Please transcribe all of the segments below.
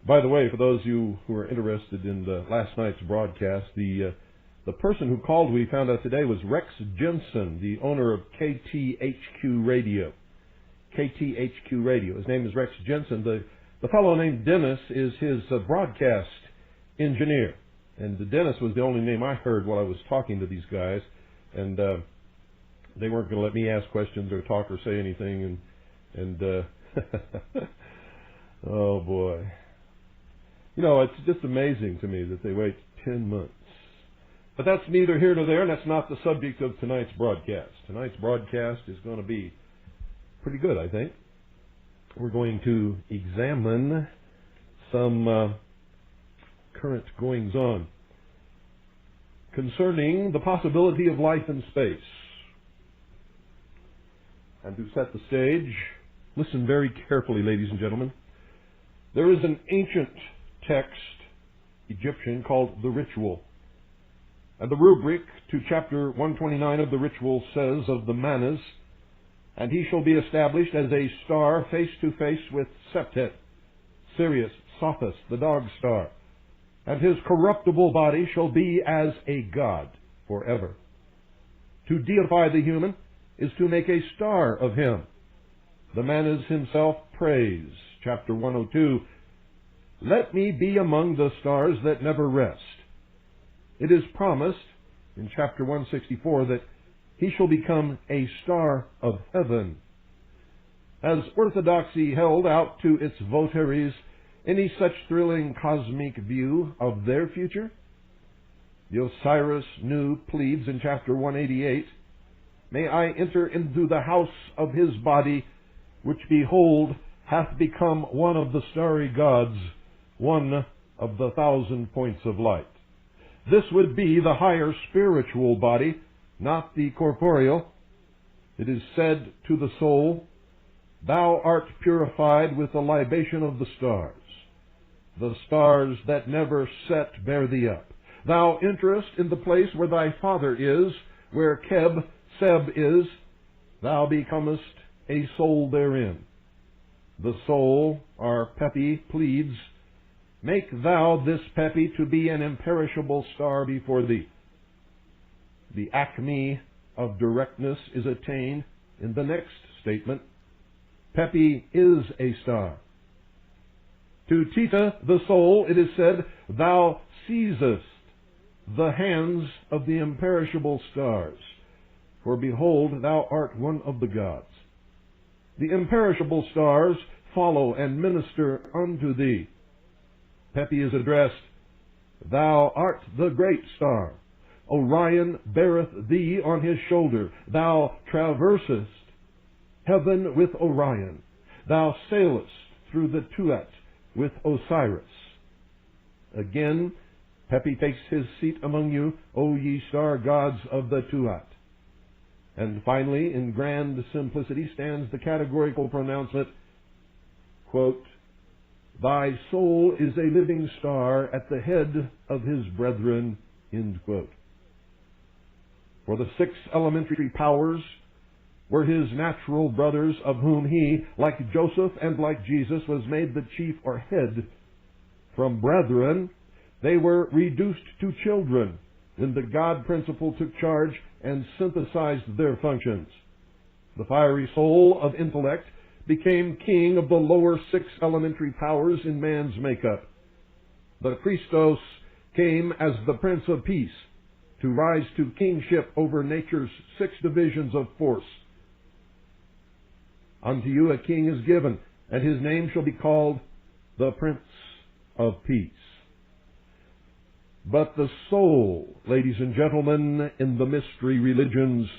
By the way, for those of you who are interested in last night's broadcast, the person who called, we found out today, was Rex Jensen, the owner of KTHQ Radio. KTHQ Radio. His name is Rex Jensen. The fellow named Dennis is his broadcast engineer. And Dennis was the only name I heard while I was talking to these guys. And they weren't going to let me ask questions or talk or say anything. And oh boy. You know, it's just amazing to me that they wait 10 months. But that's neither here nor there, and that's not the subject of tonight's broadcast. Tonight's broadcast is going to be pretty good, I think. We're going to examine some current goings-on concerning the possibility of life in space. And to set the stage, listen very carefully, ladies and gentlemen. There is an ancient text, Egyptian, called the Ritual. And the rubric to chapter 129 of the Ritual says of the Manas, "And he shall be established as a star face to face with Septet, Sirius, Sophus, the dog star. And his corruptible body shall be as a god forever. To deify the human is to make a star of him." The Manas himself prays, chapter 102, "Let me be among the stars that never rest." It is promised in chapter 164 that he shall become a star of heaven. Has orthodoxy held out to its votaries any such thrilling cosmic view of their future? The Osiris Nu pleads in chapter 188, "May I enter into the house of his body, which, behold, hath become one of the starry gods, one of the 1,000 points of light." This would be the higher spiritual body, not the corporeal. It is said to the soul, "Thou art purified with the libation of the stars that never set bear thee up. Thou enterest in the place where thy Father is, where Seb is, thou becomest a soul therein." The soul, our Pepi, pleads, "Make thou this Pepi to be an imperishable star before thee." The acme of directness is attained in the next statement. Pepi is a star. To Tita, the soul, it is said, "Thou seizest the hands of the imperishable stars, for behold, thou art one of the gods." The imperishable stars follow and minister unto thee. Pepi is addressed, "Thou art the great star. Orion beareth thee on his shoulder. Thou traversest heaven with Orion. Thou sailest through the Tuat with Osiris." Again, Pepi takes his seat among you, O ye star gods of the Tuat. And finally, in grand simplicity, stands the categorical pronouncement, quote, "Thy soul is a living star at the head of his brethren," end quote. For the 6 elementary powers were his natural brothers, of whom he, like Joseph and like Jesus, was made the chief or head. From brethren, they were reduced to children when the God principle took charge and synthesized their functions. The fiery soul of intellect became king of the lower 6 elementary powers in man's makeup. The Christos came as the Prince of Peace to rise to kingship over nature's 6 divisions of force. "Unto you a king is given, and his name shall be called the Prince of Peace." But the soul, ladies and gentlemen, in the mystery religions,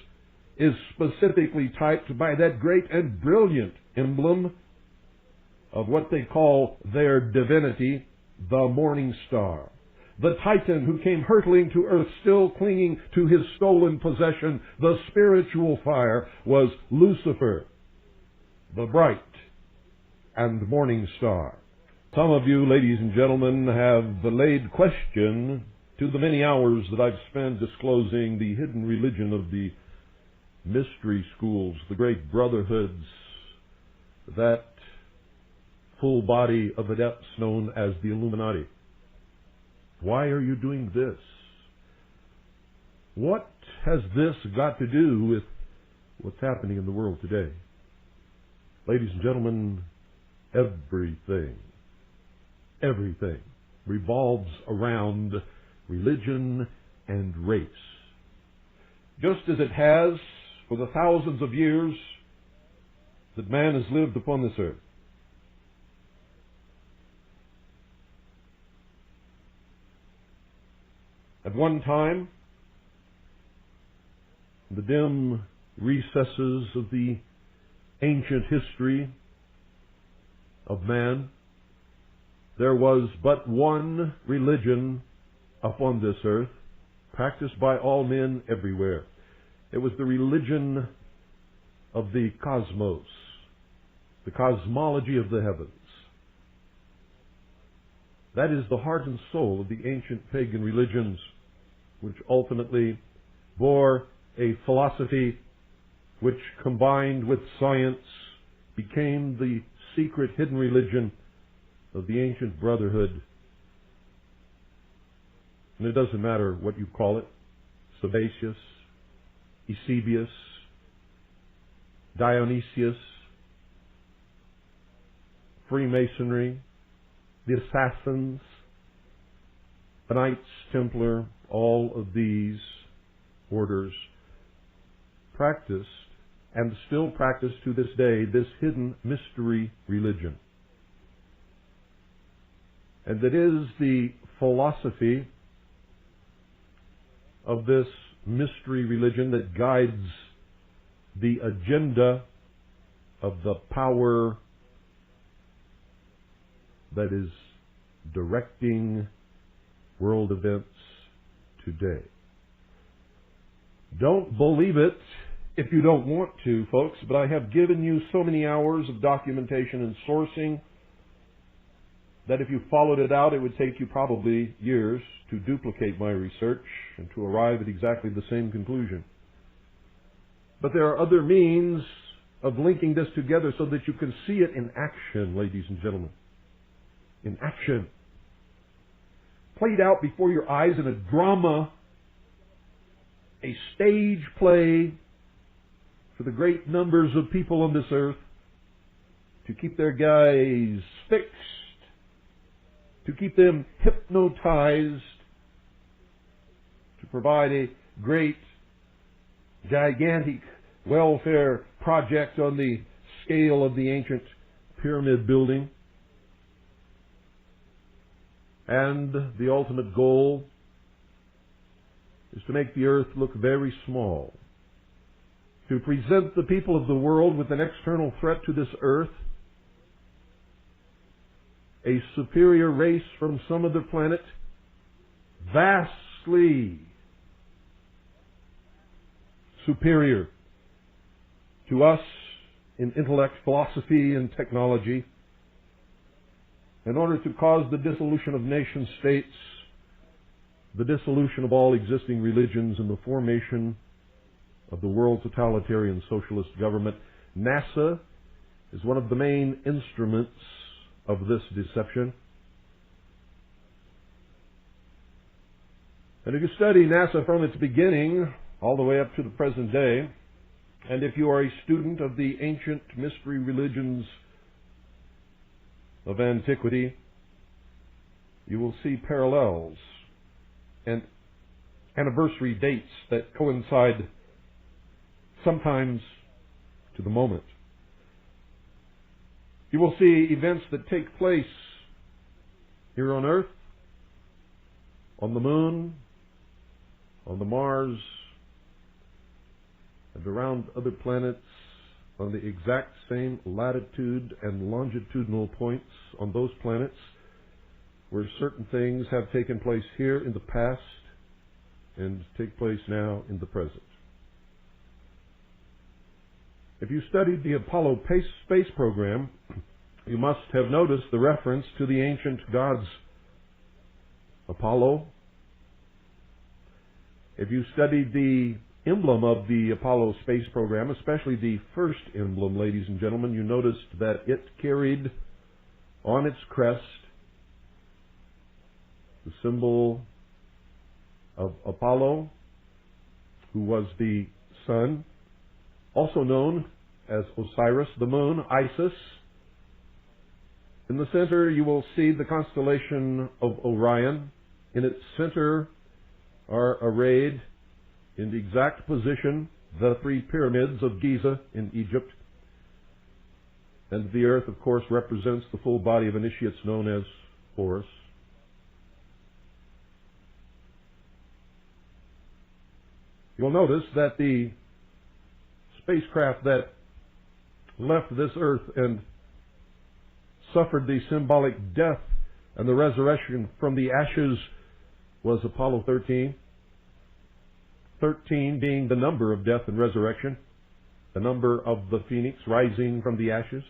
is specifically typed by that great and brilliant emblem of what they call their divinity, the morning star. The Titan who came hurtling to earth, still clinging to his stolen possession, the spiritual fire, was Lucifer, the bright and morning star. Some of you, ladies and gentlemen, have laid question to the many hours that I've spent disclosing the hidden religion of the mystery schools, the great brotherhoods that full body of adepts known as the Illuminati. Why are you doing this? What has this got to do with what's happening in the world today? Ladies and gentlemen, everything revolves around religion and race. Just as it has for the thousands of years that man has lived upon this earth. At one time, in the dim recesses of the ancient history of man, there was but one religion upon this earth, practiced by all men everywhere. It was the religion of the cosmos, the cosmology of the heavens. That is the heart and soul of the ancient pagan religions, which ultimately bore a philosophy which, combined with science, became the secret hidden religion of the ancient brotherhood. And it doesn't matter what you call it, Sabacius, Eusebius, Dionysius, Freemasonry, the Assassins, the Knights Templar, all of these orders practiced and still practice to this day this hidden mystery religion. And it is the philosophy of this mystery religion that guides the agenda of the power that is directing world events today. Don't believe it if you don't want to, folks, but I have given you so many hours of documentation and sourcing that if you followed it out, it would take you probably years to duplicate my research and to arrive at exactly the same conclusion. But there are other means of linking this together so that you can see it in action, ladies and gentlemen. In action. Played out before your eyes in a drama, a stage play for the great numbers of people on this earth to keep their gaze fixed, to keep them hypnotized, to provide a great, gigantic welfare project on the scale of the ancient pyramid building. And the ultimate goal is to make the earth look very small, to present the people of the world with an external threat to this earth, a superior race from some other planet, vastly superior to us in intellect, philosophy, and technology, in order to cause the dissolution of nation states, the dissolution of all existing religions, and the formation of the world totalitarian socialist government. NASA is one of the main instruments of this deception. And if you study NASA from its beginning all the way up to the present day, and if you are a student of the ancient mystery religions of antiquity, you will see parallels and anniversary dates that coincide sometimes to the moment. You will see events that take place here on Earth, on the Moon, on the Mars, and around other planets on the exact same latitude and longitudinal points on those planets where certain things have taken place here in the past and take place now in the present. If you studied the Apollo space program, you must have noticed the reference to the ancient gods Apollo. If you studied the emblem of the Apollo space program, especially the first emblem, ladies and gentlemen, you noticed that it carried On its crest, the symbol of Apollo, who was the sun, also known as Osiris, the moon, Isis. In the center, you will see the constellation of Orion. In its center are arrayed in the exact position the three pyramids of Giza in Egypt. And the earth, of course, represents the full body of initiates known as Horus. You'll notice that the spacecraft that left this earth and suffered the symbolic death and the resurrection from the ashes was Apollo 13. 13 being the number of death and resurrection, the number of the phoenix rising from the ashes.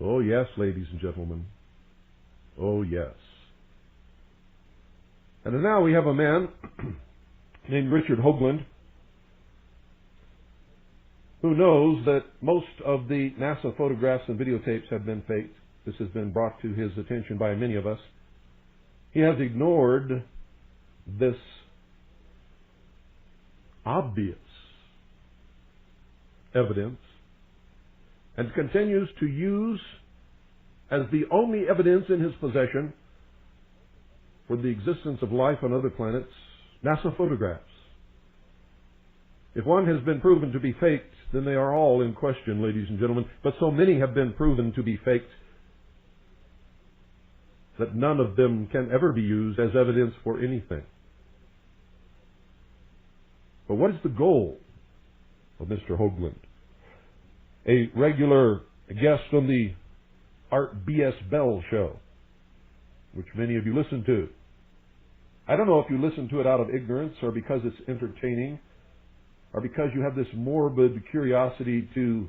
Oh yes, ladies and gentlemen. Oh yes. And now we have a man named Richard Hoagland who knows that most of the NASA photographs and videotapes have been faked. This has been brought to his attention by many of us. He has ignored this obvious evidence and continues to use as the only evidence in his possession for the existence of life on other planets, NASA photographs. If one has been proven to be faked, then they are all in question, ladies and gentlemen. But so many have been proven to be faked that none of them can ever be used as evidence for anything. But what is the goal of Mr. Hoagland? A regular guest on the Art B.S. Bell show, which many of you listen to. I don't know if you listen to it out of ignorance or because it's entertaining or because you have this morbid curiosity to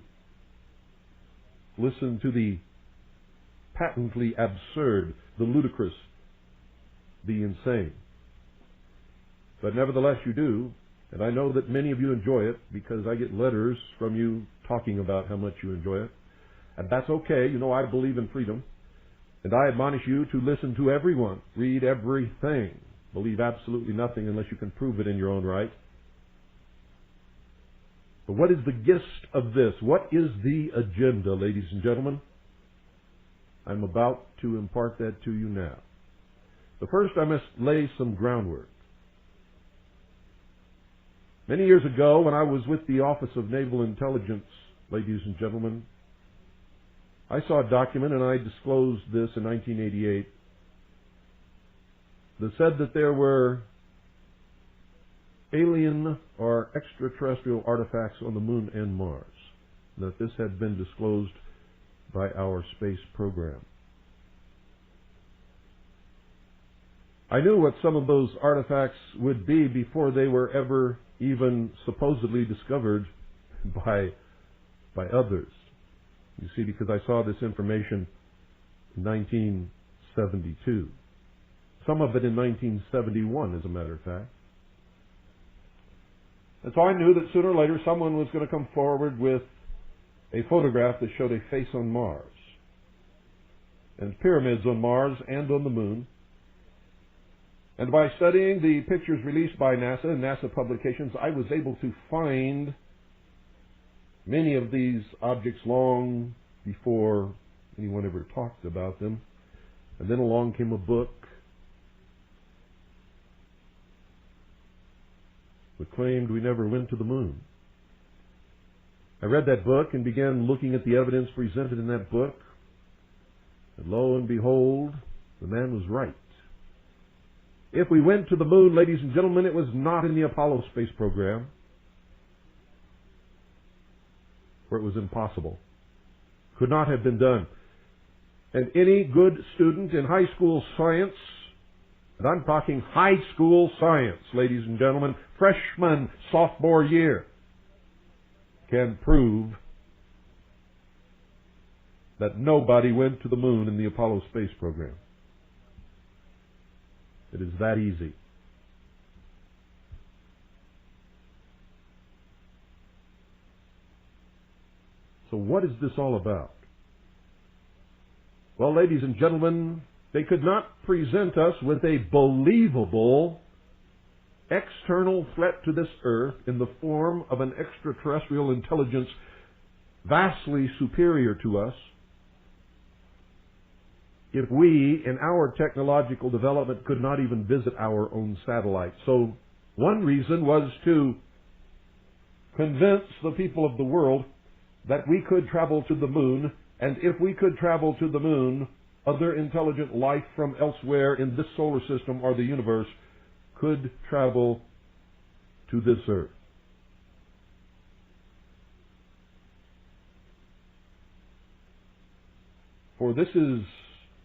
listen to the patently absurd, the ludicrous, the insane. But nevertheless you do, and I know that many of you enjoy it because I get letters from you talking about how much you enjoy it. And that's okay. You know, I believe in freedom. And I admonish you to listen to everyone. Read everything. Believe absolutely nothing unless you can prove it in your own right. But what is the gist of this? What is the agenda, ladies and gentlemen? I'm about to impart that to you now. But first I must lay some groundwork. Many years ago, when I was with the Office of Naval Intelligence, ladies and gentlemen, I saw a document, and I disclosed this in 1988, that said that there were alien or extraterrestrial artifacts on the Moon and Mars, and that this had been disclosed by our space program. I knew what some of those artifacts would be before they were ever even supposedly discovered by others. You see, because I saw this information in 1972. Some of it in 1971, as a matter of fact. And so I knew that sooner or later someone was going to come forward with a photograph that showed a face on Mars, and pyramids on Mars and on the Moon. And by studying the pictures released by NASA and NASA publications, I was able to find many of these objects long before anyone ever talked about them. And then along came a book that claimed we never went to the moon. I read that book and began looking at the evidence presented in that book. And lo and behold, the man was right. If we went to the moon, ladies and gentlemen, it was not in the Apollo space program, where it was impossible. Could not have been done. And any good student in high school science, and I'm talking high school science, ladies and gentlemen, freshman, sophomore year, can prove that nobody went to the moon in the Apollo space program. It is that easy. So what is this all about? Well, ladies and gentlemen, they could not present us with a believable external threat to this earth in the form of an extraterrestrial intelligence vastly superior to us if we, in our technological development, could not even visit our own satellite. So one reason was to convince the people of the world that we could travel to the moon, and if we could travel to the moon, other intelligent life from elsewhere in this solar system or the universe could travel to this earth. For this is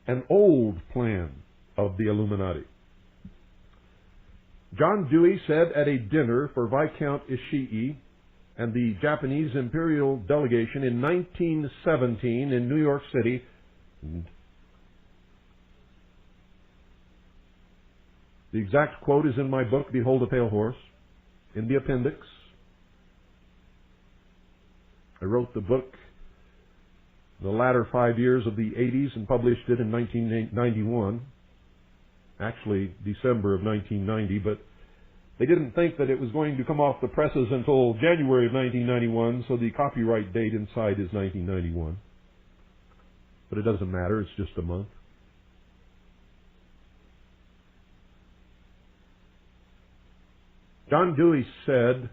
an old plan of the Illuminati. John Dewey said at a dinner for Viscount Ishii and the Japanese Imperial delegation in 1917 in New York City, the exact quote is in my book, Behold a Pale Horse, in the appendix. I wrote the book the latter 5 years of the 80s and published it in 1991, actually December of 1990, but they didn't think that it was going to come off the presses until January of 1991, so the copyright date inside is 1991. But it doesn't matter, it's just a month. John Dewey said,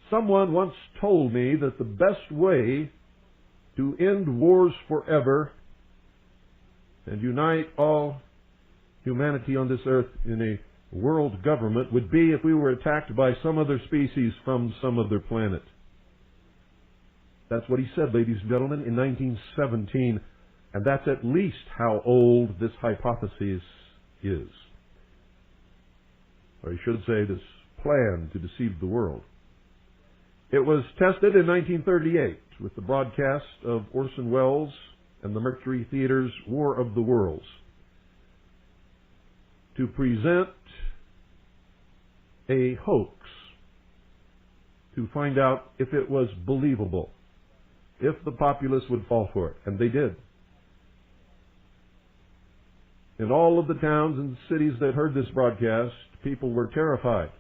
"Someone once told me that the best way to end wars forever and unite all humanity on this earth in a world government would be if we were attacked by some other species from some other planet." That's what he said, ladies and gentlemen, in 1917, and that's at least how old this hypothesis is. Or I should say, this plan to deceive the world. It was tested in 1938 with the broadcast of Orson Welles and the Mercury Theater's War of the Worlds to present a hoax to find out if it was believable, if the populace would fall for it. And they did. In all of the towns and cities that heard this broadcast, people were terrified.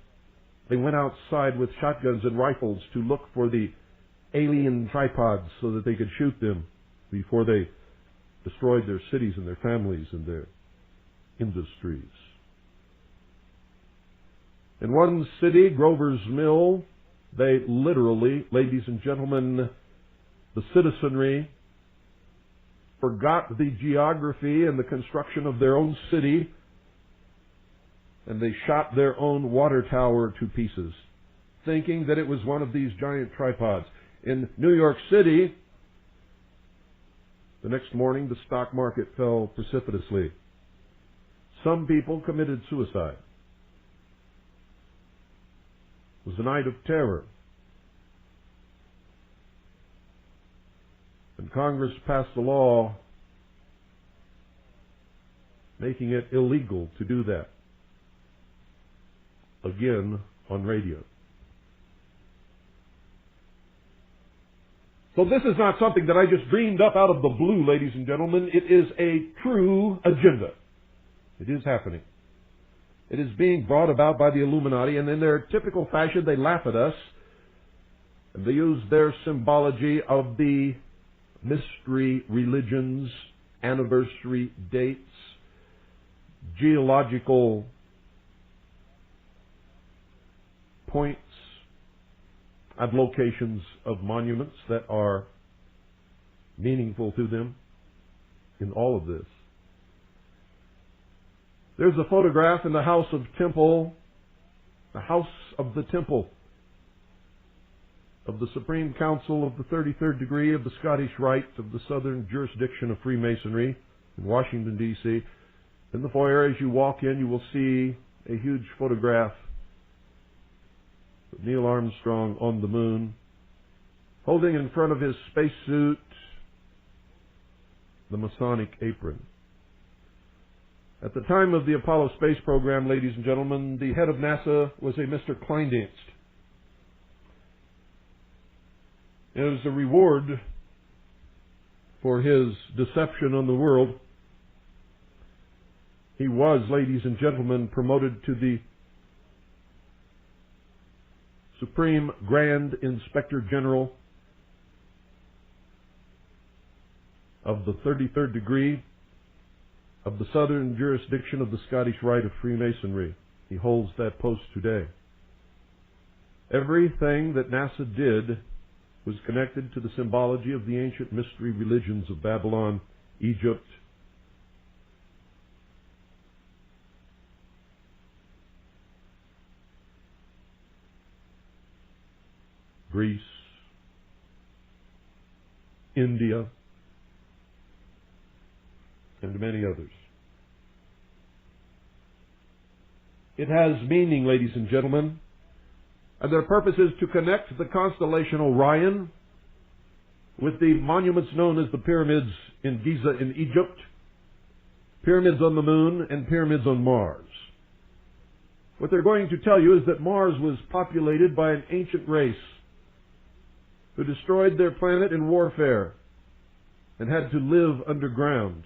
They went outside with shotguns and rifles to look for the alien tripods so that they could shoot them before they destroyed their cities and their families and their industries. In one city, Grover's Mill, they literally, ladies and gentlemen, the citizenry forgot the geography and the construction of their own city, and they shot their own water tower to pieces, thinking that it was one of these giant tripods. In New York City, the next morning, the stock market fell precipitously. Some people committed suicide. It was a night of terror. And Congress passed a law making it illegal to do that. Again, on radio. So this is not something that I just dreamed up out of the blue, ladies and gentlemen. It is a true agenda. It is happening. It is being brought about by the Illuminati, and in their typical fashion, they laugh at us, and they use their symbology of the mystery religions, anniversary dates, geological points at locations of monuments that are meaningful to them in all of this. There's a photograph in the House of Temple, the House of the Temple of the Supreme Council of the 33rd degree of the Scottish Rite of the Southern Jurisdiction of Freemasonry in Washington, D.C. In the foyer, as you walk in, you will see a huge photograph of Neil Armstrong on the moon, holding in front of his spacesuit the Masonic apron. At the time of the Apollo space program, ladies and gentlemen, the head of NASA was a Mr. Kleindienst. As a reward for his deception on the world, he was, ladies and gentlemen, promoted to the Supreme Grand Inspector General of the 33rd degree of the Southern Jurisdiction of the Scottish Rite of Freemasonry. He holds that post today. Everything that NASA did was connected to the symbology of the ancient mystery religions of Babylon, Egypt, Greece, India, and many others. It has meaning, ladies and gentlemen, and their purpose is to connect the constellation Orion with the monuments known as the pyramids in Giza in Egypt, pyramids on the moon, and pyramids on Mars. What they're going to tell you is that Mars was populated by an ancient race who destroyed their planet in warfare and had to live underground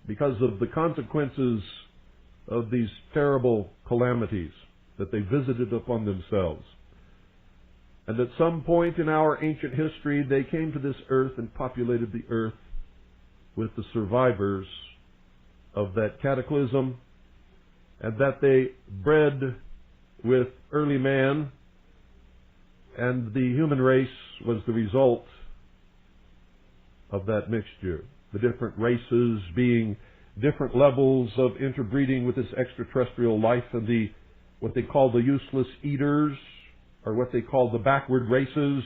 because of the consequences of these terrible calamities that they visited upon themselves. And at some point in our ancient history, they came to this earth and populated the earth with the survivors of that cataclysm, and that they bred with early man, and the human race was the result of that mixture. The different races being different levels of interbreeding with this extraterrestrial life, and what they call the useless eaters, or what they call the backward races,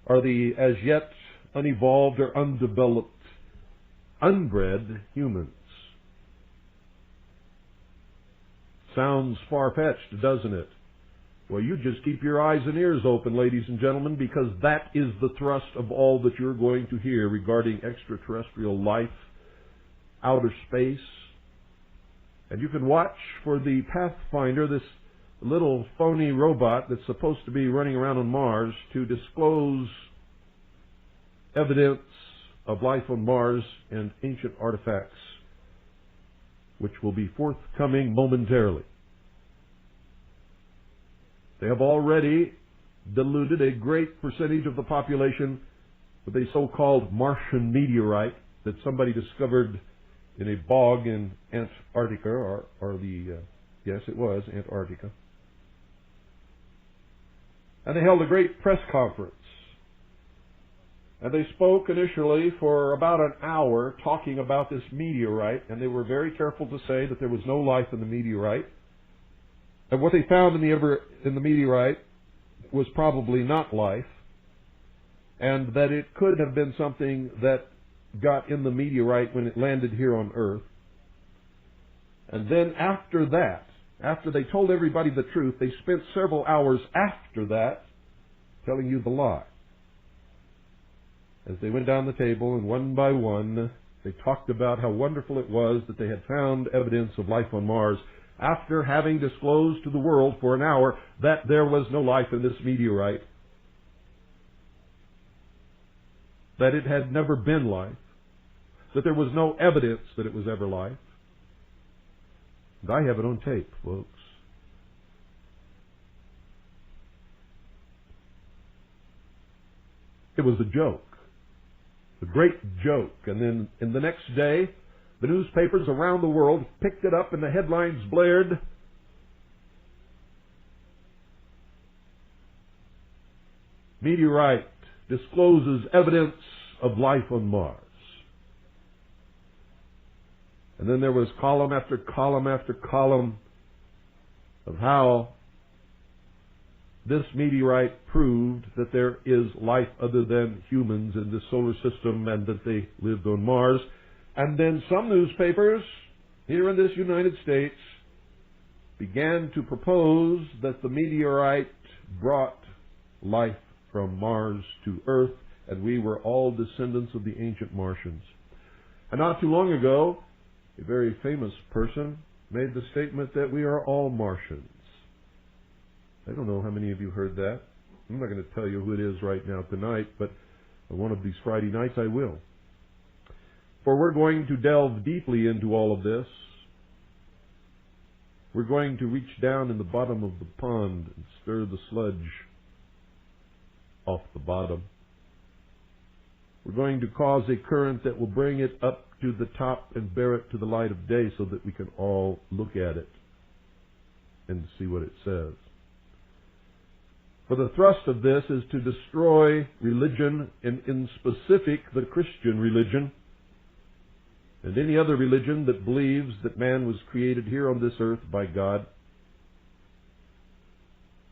are the as yet unevolved or undeveloped, unbred humans. Sounds far-fetched, doesn't it? Well, you just keep your eyes and ears open, ladies and gentlemen, because that is the thrust of all that you're going to hear regarding extraterrestrial life, outer space. And you can watch for the Pathfinder, this little phony robot that's supposed to be running around on Mars, to disclose evidence of life on Mars and ancient artifacts, which will be forthcoming momentarily. They have already diluted a great percentage of the population with a so-called Martian meteorite that somebody discovered in a bog in Antarctica, yes, it was Antarctica. And they held a great press conference. And they spoke initially for about an hour talking about this meteorite, and they were very careful to say that there was no life in the meteorite. And what they found in the meteorite was probably not life, and that it could have been something that got in the meteorite when it landed here on Earth. And then after that, after they told everybody the truth, they spent several hours after that telling you the lie. As they went down the table, and one by one, they talked about how wonderful it was that they had found evidence of life on Mars, after having disclosed to the world for an hour that there was no life in this meteorite, that it had never been life, that there was no evidence that it was ever life. And I have it on tape, folks. It was a joke, a great joke. And then in the next day, the newspapers around the world picked it up and the headlines blared, "Meteorite discloses evidence of life on Mars." And then there was column after column after column of how this meteorite proved that there is life other than humans in this solar system and that they lived on Mars. And then some newspapers here in this United States began to propose that the meteorite brought life from Mars to Earth, and we were all descendants of the ancient Martians. And not too long ago, a very famous person made the statement that we are all Martians. I don't know how many of you heard that. I'm not going to tell you who it is right now tonight, but one of these Friday nights I will. For we're going to delve deeply into all of this. We're going to reach down in the bottom of the pond and stir the sludge off the bottom. We're going to cause a current that will bring it up to the top and bear it to the light of day so that we can all look at it and see what it says. For the thrust of this is to destroy religion, and in specific the Christian religion, and any other religion that believes that man was created here on this earth by God.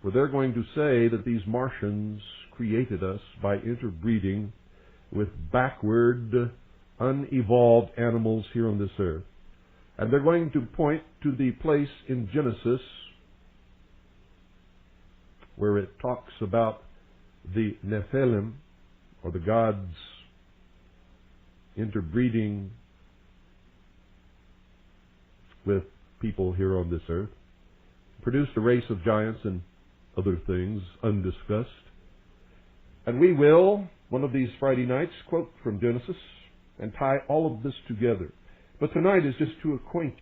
For they're going to say that these Martians created us by interbreeding with backward, unevolved animals here on this earth. And they're going to point to the place in Genesis where it talks about the Nephilim, or the gods interbreeding with people here on this earth, produced a race of giants and other things undiscussed. And we will, one of these Friday nights, quote from Genesis and tie all of this together. But tonight is just to acquaint you.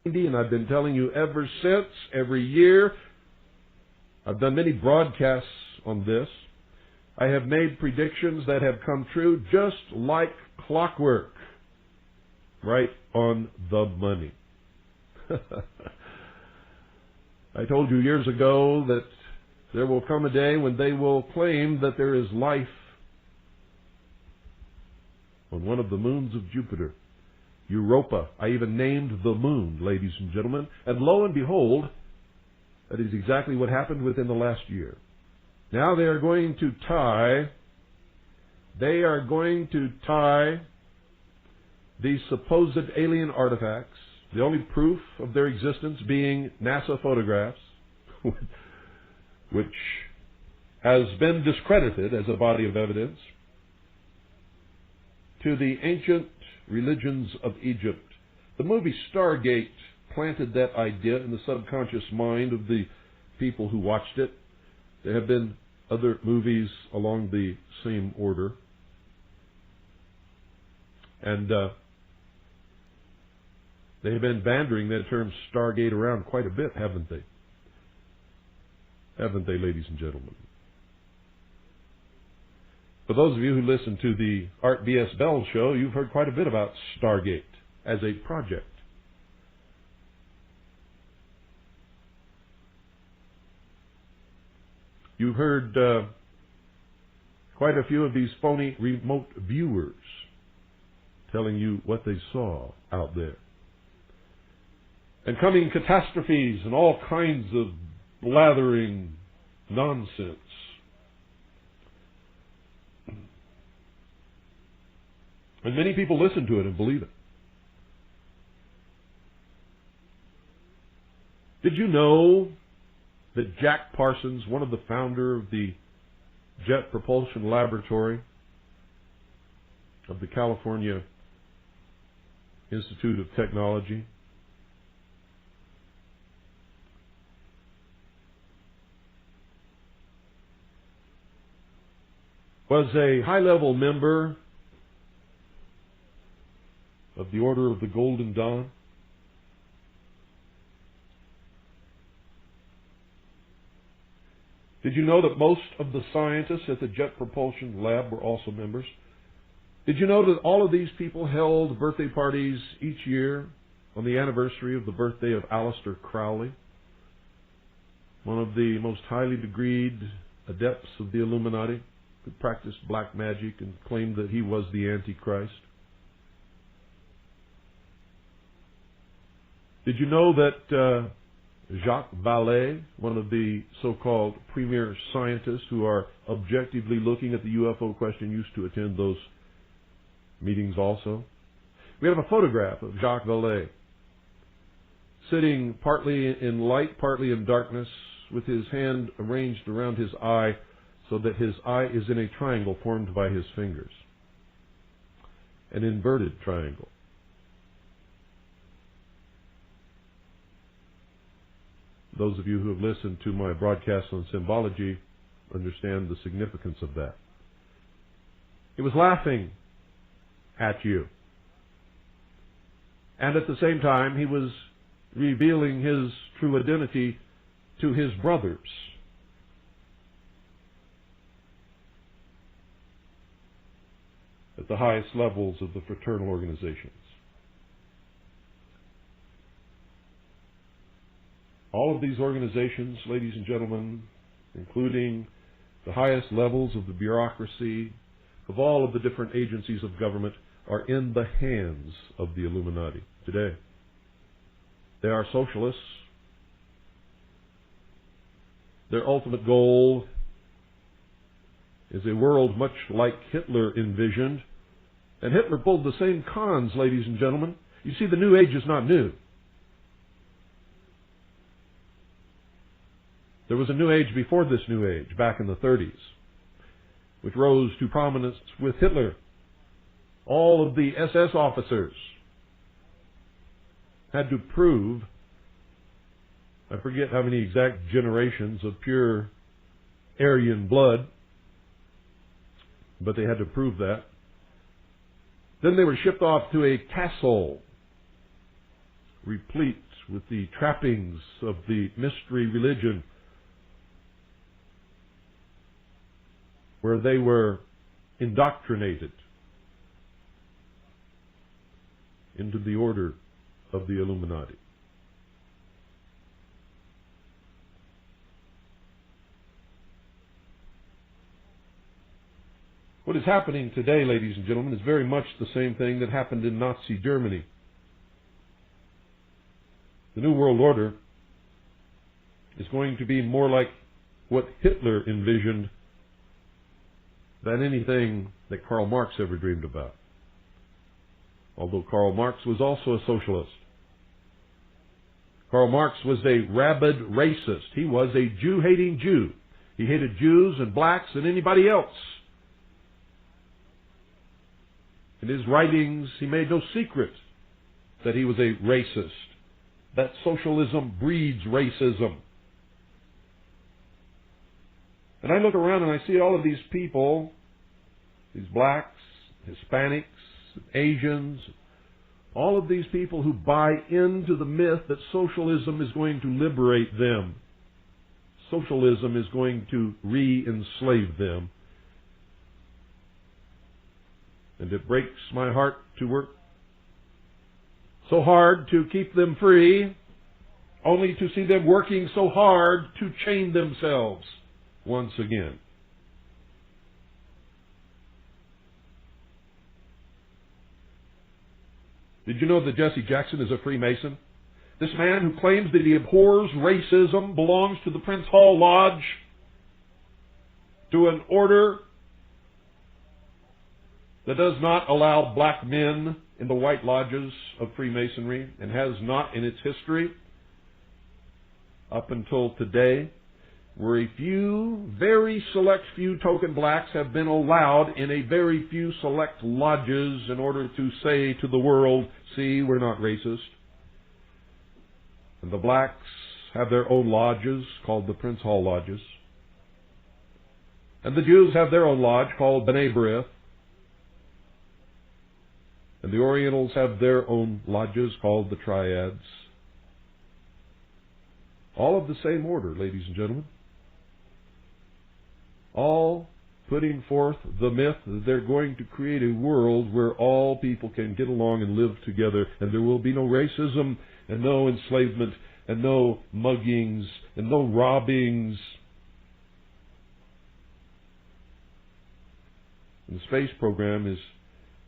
And I've been telling you ever since, every year. I've done many broadcasts on this. I have made predictions that have come true just like clockwork. Right on the money. I told you years ago that there will come a day when they will claim that there is life on one of the moons of Jupiter, Europa. I even named the moon, ladies and gentlemen. And lo and behold, that is exactly what happened within the last year. Now they are going to tie these supposed alien artifacts, the only proof of their existence being NASA photographs, which has been discredited as a body of evidence, to the ancient religions of Egypt. The movie Stargate planted that idea in the subconscious mind of the people who watched it. There have been other movies along the same order. And they have been bandering that term Stargate around quite a bit, haven't they? Haven't they, ladies and gentlemen? For those of you who listen to the Art B.S. Bell show, you've heard quite a bit about Stargate as a project. You've heard quite a few of these phony remote viewers telling you what they saw out there. And coming catastrophes and all kinds of blathering nonsense. And many people listen to it and believe it. Did you know that Jack Parsons, one of the founder of the Jet Propulsion Laboratory of the California Institute of Technology, was a high-level member of the Order of the Golden Dawn? Did you know that most of the scientists at the Jet Propulsion Lab were also members? Did you know that all of these people held birthday parties each year on the anniversary of the birthday of Aleister Crowley, one of the most highly degreed adepts of the Illuminati, who practiced black magic and claimed that he was the Antichrist? Did you know that Jacques Vallée, one of the so-called premier scientists who are objectively looking at the UFO question, used to attend those meetings also? We have a photograph of Jacques Vallée sitting partly in light, partly in darkness, with his hand arranged around his eye, so that his eye is in a triangle formed by his fingers. An inverted triangle. Those of you who have listened to my broadcast on symbology understand the significance of that. He was laughing at you. And at the same time, he was revealing his true identity to his brothers. At the highest levels of the fraternal organizations. All of these organizations, ladies and gentlemen, including the highest levels of the bureaucracy, of all of the different agencies of government, are in the hands of the Illuminati today. They are socialists. Their ultimate goal is a world much like Hitler envisioned. And Hitler pulled the same cons, ladies and gentlemen. You see, the New Age is not new. There was a New Age before this New Age, back in the 30s, which rose to prominence with Hitler. All of the SS officers had to prove, I forget how many exact generations of pure Aryan blood, but they had to prove that. Then they were shipped off to a castle, replete with the trappings of the mystery religion, where they were indoctrinated into the order of the Illuminati. What is happening today, ladies and gentlemen, is very much the same thing that happened in Nazi Germany. The New World Order is going to be more like what Hitler envisioned than anything that Karl Marx ever dreamed about. Although Karl Marx was also a socialist. Karl Marx was a rabid racist. He was a Jew-hating Jew. He hated Jews and blacks and anybody else. In his writings, he made no secret that he was a racist, that socialism breeds racism. And I look around and I see all of these people, these blacks, Hispanics, Asians, all of these people who buy into the myth that socialism is going to liberate them. Socialism is going to re-enslave them. And it breaks my heart to work so hard to keep them free, only to see them working so hard to chain themselves once again. Did you know that Jesse Jackson is a Freemason? This man who claims that he abhors racism belongs to the Prince Hall Lodge, to an order that does not allow black men in the white lodges of Freemasonry, and has not in its history up until today, where a few, very select few token blacks have been allowed in a very few select lodges in order to say to the world, see, we're not racist. And the blacks have their own lodges called the Prince Hall Lodges. And the Jews have their own lodge called B'nai B'rith. And the Orientals have their own lodges called the Triads. All of the same order, ladies and gentlemen. All putting forth the myth that they're going to create a world where all people can get along and live together, and there will be no racism, and no enslavement, and no muggings, and no robbings. And the space program is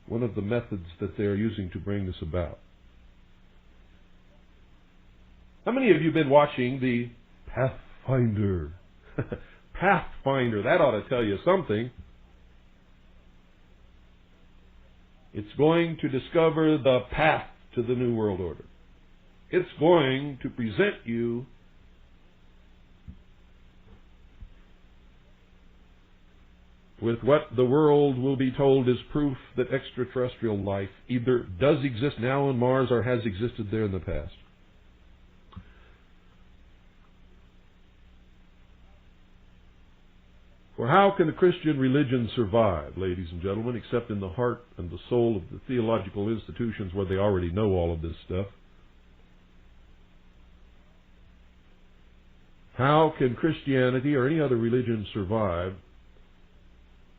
one of the methods that they are using to bring this about. How many of you have been watching the Pathfinder? Pathfinder, that ought to tell you something. It's going to discover the path to the New World Order. It's going to present you with what the world will be told is proof that extraterrestrial life either does exist now on Mars or has existed there in the past. For how can the Christian religion survive, ladies and gentlemen, except in the heart and the soul of the theological institutions where they already know all of this stuff? How can Christianity or any other religion survive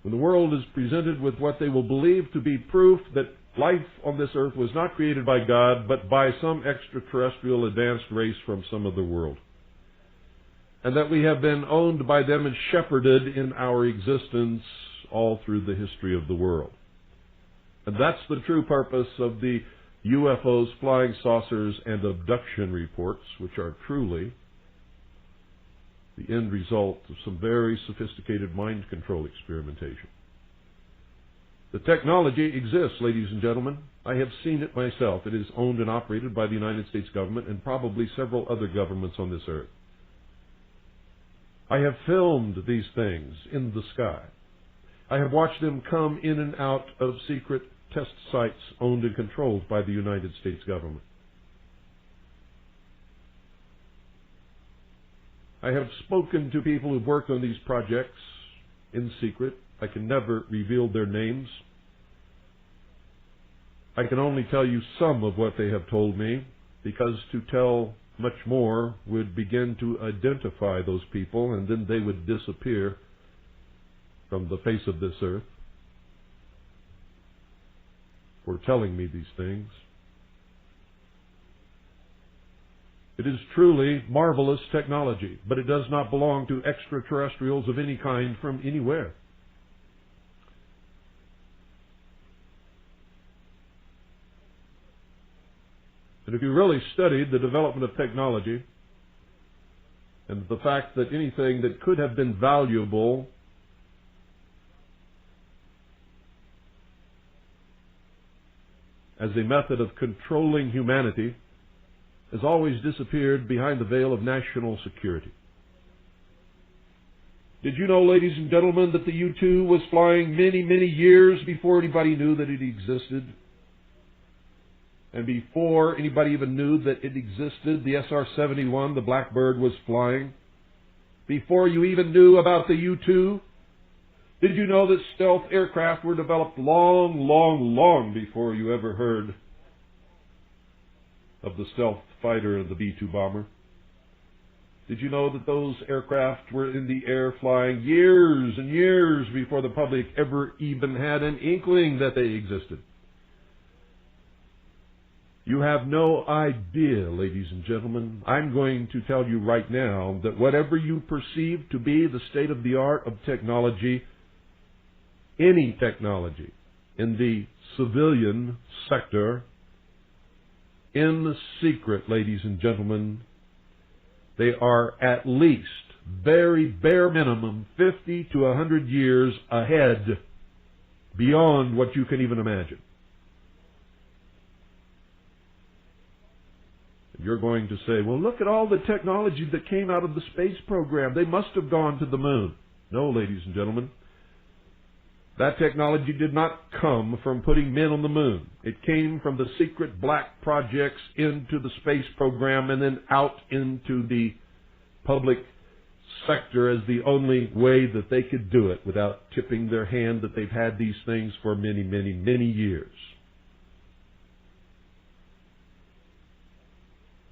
when the world is presented with what they will believe to be proof that life on this earth was not created by God, but by some extraterrestrial advanced race from some other world? And that we have been owned by them and shepherded in our existence all through the history of the world. And that's the true purpose of the UFOs, flying saucers, and abduction reports, which are truly the end result of some very sophisticated mind control experimentation. The technology exists, ladies and gentlemen. I have seen it myself. It is owned and operated by the United States government and probably several other governments on this earth. I have filmed these things in the sky. I have watched them come in and out of secret test sites owned and controlled by the United States government. I have spoken to people who've worked on these projects in secret. I can never reveal their names. I can only tell you some of what they have told me, because to tell much more would begin to identify those people, and then they would disappear from the face of this earth for telling me these things. It is truly marvelous technology, but it does not belong to extraterrestrials of any kind from anywhere. And if you really studied the development of technology and the fact that anything that could have been valuable as a method of controlling humanity has always disappeared behind the veil of national security. Did you know, ladies and gentlemen, that the U-2 was flying many, many years before anybody knew that it existed? And before anybody even knew that it existed, the SR-71, the Blackbird, was flying. Before you even knew about the U-2, did you know that stealth aircraft were developed long before you ever heard of the stealth fighter and the B-2 bomber? Did you know that those aircraft were in the air flying years and years before the public ever even had an inkling that they existed? You have no idea, ladies and gentlemen. I'm going to tell you right now that whatever you perceive to be the state-of-the-art of technology, any technology in the civilian sector, in secret, ladies and gentlemen, they are at least, very bare minimum, 50 to 100 years ahead, beyond what you can even imagine. You're going to say, well, look at all the technology that came out of the space program. They must have gone to the moon. No, ladies and gentlemen. That technology did not come from putting men on the moon. It came from the secret black projects into the space program and then out into the public sector as the only way that they could do it without tipping their hand that they've had these things for many, many, many years.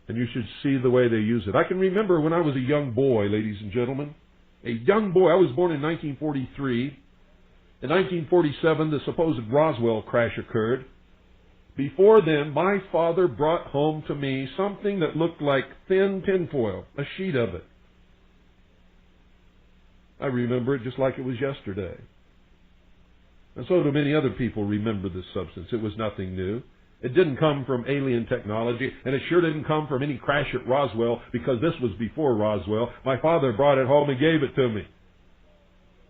And you should see the way they use it. I can remember when I was a young boy, ladies and gentlemen. A young boy. I was born in 1943. In 1947, the supposed Roswell crash occurred. Before then, my father brought home to me something that looked like thin tinfoil, a sheet of it. I remember it just like it was yesterday. And so do many other people remember this substance. It was nothing new. It didn't come from alien technology, and it sure didn't come from any crash at Roswell, because this was before Roswell. My father brought it home and gave it to me.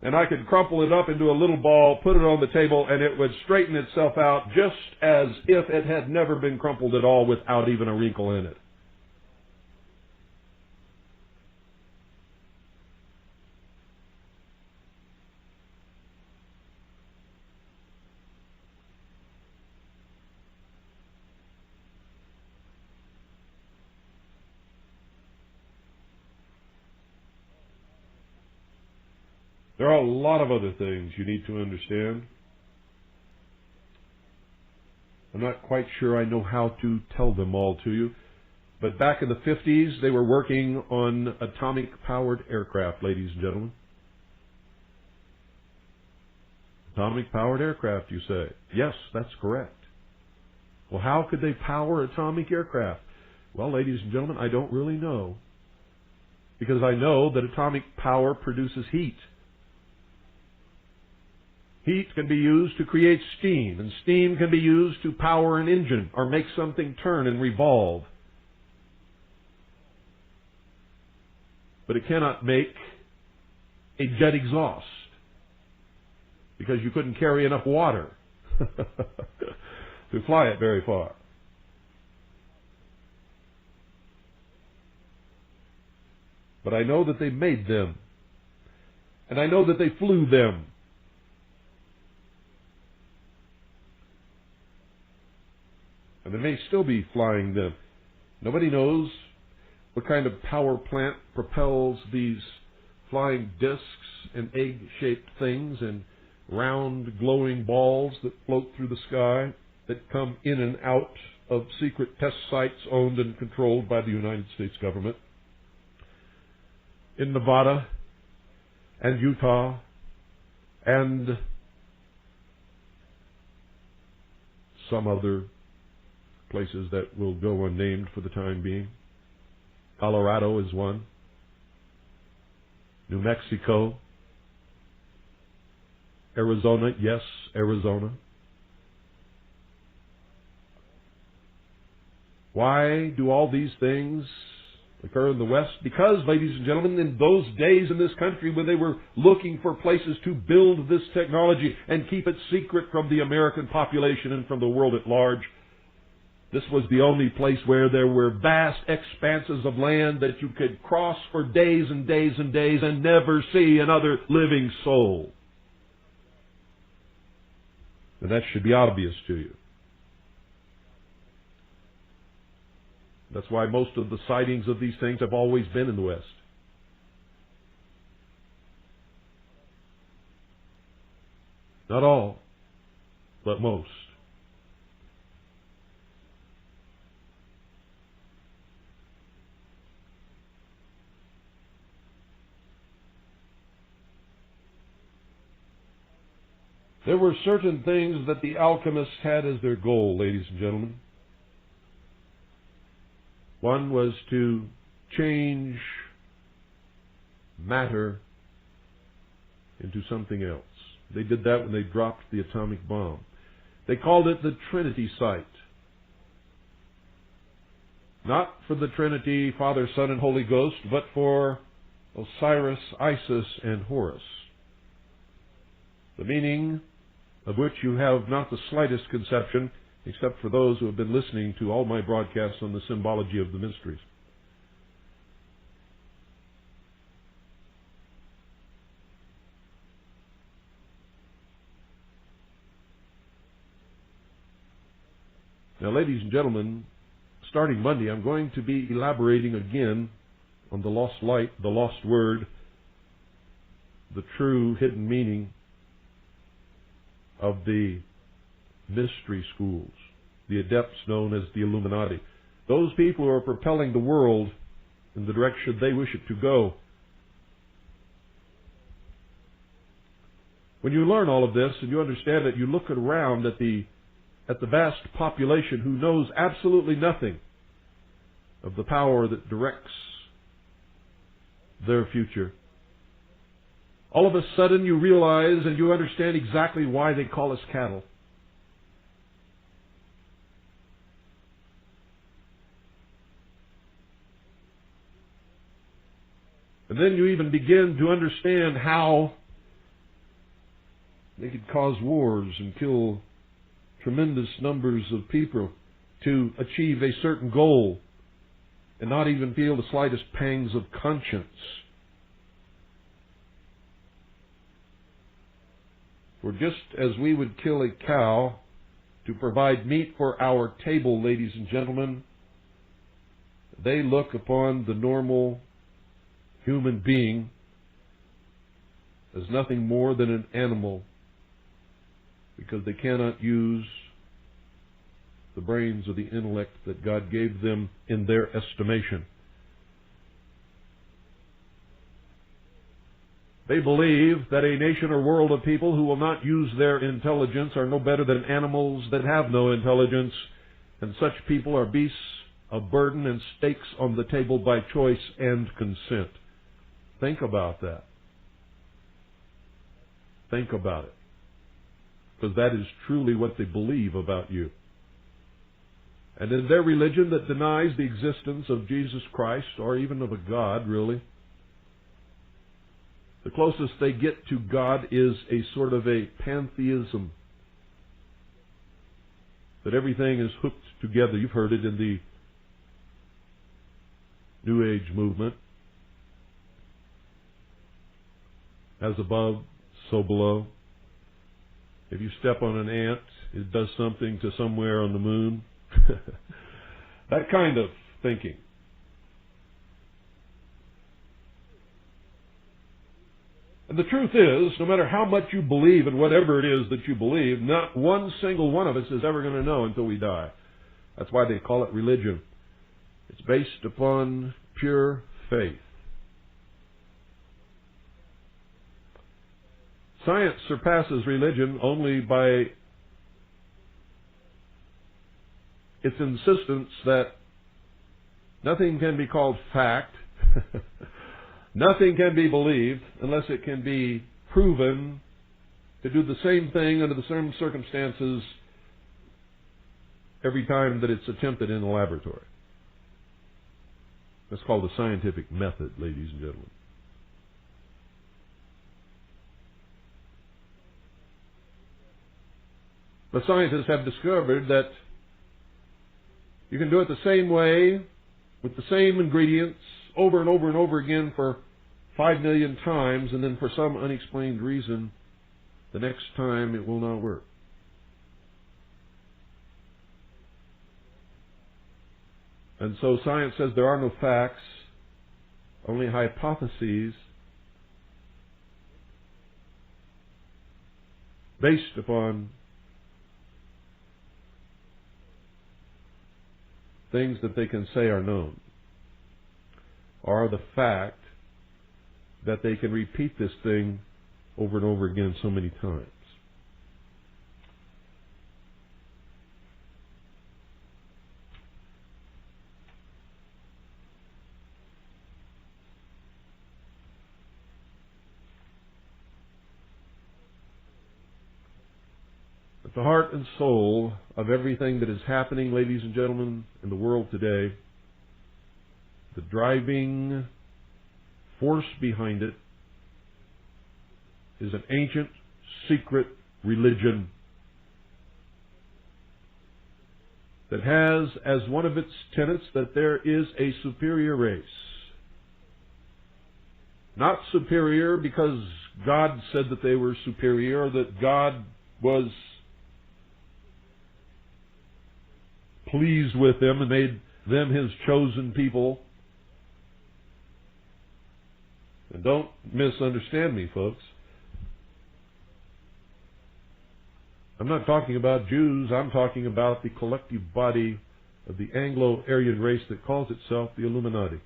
And I could crumple it up into a little ball, put it on the table, and it would straighten itself out just as if it had never been crumpled at all without even a wrinkle in it. There are a lot of other things you need to understand. I'm not quite sure I know how to tell them all to you. But back in the 50s, they were working on atomic-powered aircraft, ladies and gentlemen. Atomic-powered aircraft, you say? Yes, that's correct. Well, how could they power atomic aircraft? Well, ladies and gentlemen, I don't really know. Because I know that atomic power produces heat. Heat can be used to create steam, and steam can be used to power an engine or make something turn and revolve. But it cannot make a jet exhaust, because you couldn't carry enough water to fly it very far. But I know that they made them, and I know that they flew them. And they may still be flying them. Nobody knows what kind of power plant propels these flying discs and egg-shaped things and round glowing balls that float through the sky, that come in and out of secret test sites owned and controlled by the United States government in Nevada and Utah and some other places that will go unnamed for the time being. Colorado is one. New Mexico. Arizona, yes, Arizona. Why do all these things occur in the West? Because, ladies and gentlemen, in those days in this country when they were looking for places to build this technology and keep it secret from the American population and from the world at large, this was the only place where there were vast expanses of land that you could cross for days and days and days and never see another living soul. And that should be obvious to you. That's why most of the sightings of these things have always been in the West. Not all, but most. There were certain things that the alchemists had as their goal, ladies and gentlemen. One was to change matter into something else. They did that when they dropped the atomic bomb. They called it the Trinity site. Not for the Trinity, Father, Son, and Holy Ghost, but for Osiris, Isis, and Horus. The meaning of which you have not the slightest conception, except for those who have been listening to all my broadcasts on the symbology of the mysteries. Now, ladies and gentlemen, starting Monday, I'm going to be elaborating again on the lost light, the lost word, the true hidden meaning of the mystery schools, the adepts known as the Illuminati. Those people who are propelling the world in the direction they wish it to go. When you learn all of this and you understand it, you look around at the vast population who knows absolutely nothing of the power that directs their future. All of a sudden you realize and you understand exactly why they call us cattle. And then you even begin to understand how they could cause wars and kill tremendous numbers of people to achieve a certain goal and not even feel the slightest pangs of conscience. For just as we would kill a cow to provide meat for our table, ladies and gentlemen, they look upon the normal human being as nothing more than an animal because they cannot use the brains or the intellect that God gave them in their estimation. They believe that a nation or world of people who will not use their intelligence are no better than animals that have no intelligence, and such people are beasts of burden and stakes on the table by choice and consent. Think about that. Think about it. Because that is truly what they believe about you. And in their religion that denies the existence of Jesus Christ, or even of a God, really, the closest they get to God is a sort of a pantheism. That everything is hooked together. You've heard it in the New Age movement. As above, so below. If you step on an ant, it does something to somewhere on the moon. That kind of thinking. And the truth is, no matter how much you believe in whatever it is that you believe, not one single one of us is ever going to know until we die. That's why they call it religion. It's based upon pure faith. Science surpasses religion only by its insistence that nothing can be called fact, nothing can be believed unless it can be proven to do the same thing under the same circumstances every time that it's attempted in a laboratory. That's called the scientific method, ladies and gentlemen. But scientists have discovered that you can do it the same way, with the same ingredients, over and over and over again for 5 million times, and then for some unexplained reason, the next time it will not work. And so science says there are no facts, only hypotheses based upon things that they can say are known, or the fact that they can repeat this thing over and over again so many times. At the heart and soul of everything that is happening, ladies and gentlemen, in the world today, the driving force behind it is an ancient, secret religion that has as one of its tenets that there is a superior race. Not superior because God said that they were superior, or that God was pleased with them and made them His chosen people. And don't misunderstand me, folks. I'm not talking about Jews. I'm talking about the collective body of the Anglo-Aryan race that calls itself the Illuminati.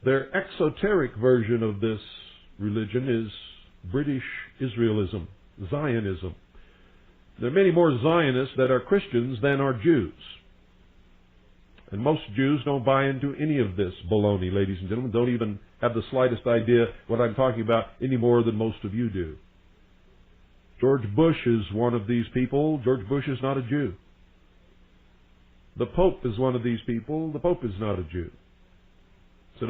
Their exoteric version of this religion is British Israelism, Zionism. There are many more Zionists that are Christians than are Jews. And most Jews don't buy into any of this baloney, ladies and gentlemen. Don't even have the slightest idea what I'm talking about any more than most of you do. George Bush is one of these people. George Bush is not a Jew. The Pope is one of these people. The Pope is not a Jew. So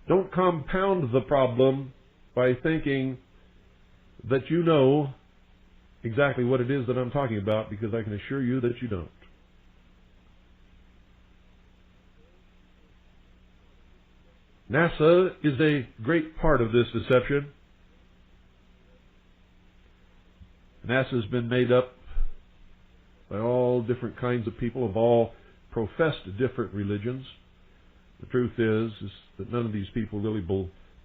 don't compound the problem by thinking that you know exactly what it is that I'm talking about, because I can assure you that you don't. NASA is a great part of this deception. NASA has been made up by all different kinds of people of all professed different religions. The truth is that none of these people really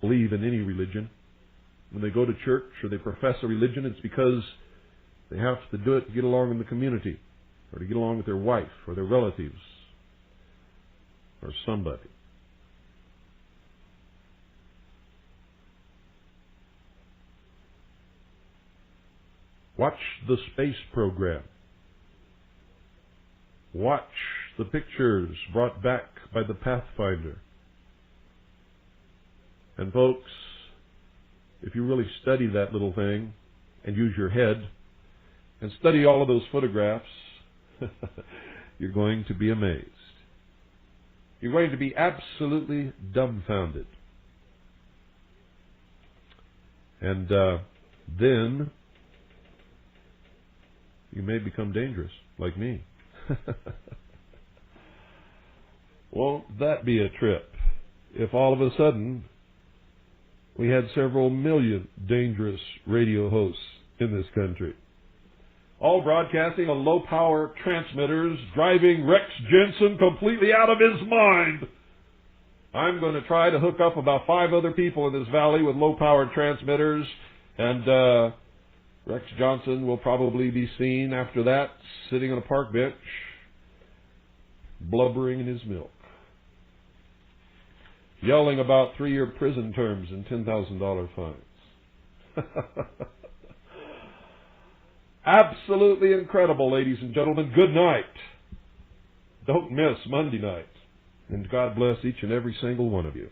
believe in any religion. When they go to church or they profess a religion, it's because they have to do it to get along in the community, or to get along with their wife, or their relatives, or somebody. Watch the space program. Watch the pictures brought back by the Pathfinder. And folks, if you really study that little thing and use your head and study all of those photographs, you're going to be amazed. You're going to be absolutely dumbfounded. And then you may become dangerous, like me. Won't that be a trip if all of a sudden we had several million dangerous radio hosts in this country, all broadcasting on low-power transmitters, driving Rex Jensen completely out of his mind. I'm going to try to hook up about 5 other people in this valley with low-powered transmitters, and Rex Johnson will probably be seen after that sitting on a park bench, blubbering in his milk, yelling about 3-year prison terms and $10,000 fines. Absolutely incredible, ladies and gentlemen. Good night. Don't miss Monday night. And God bless each and every single one of you.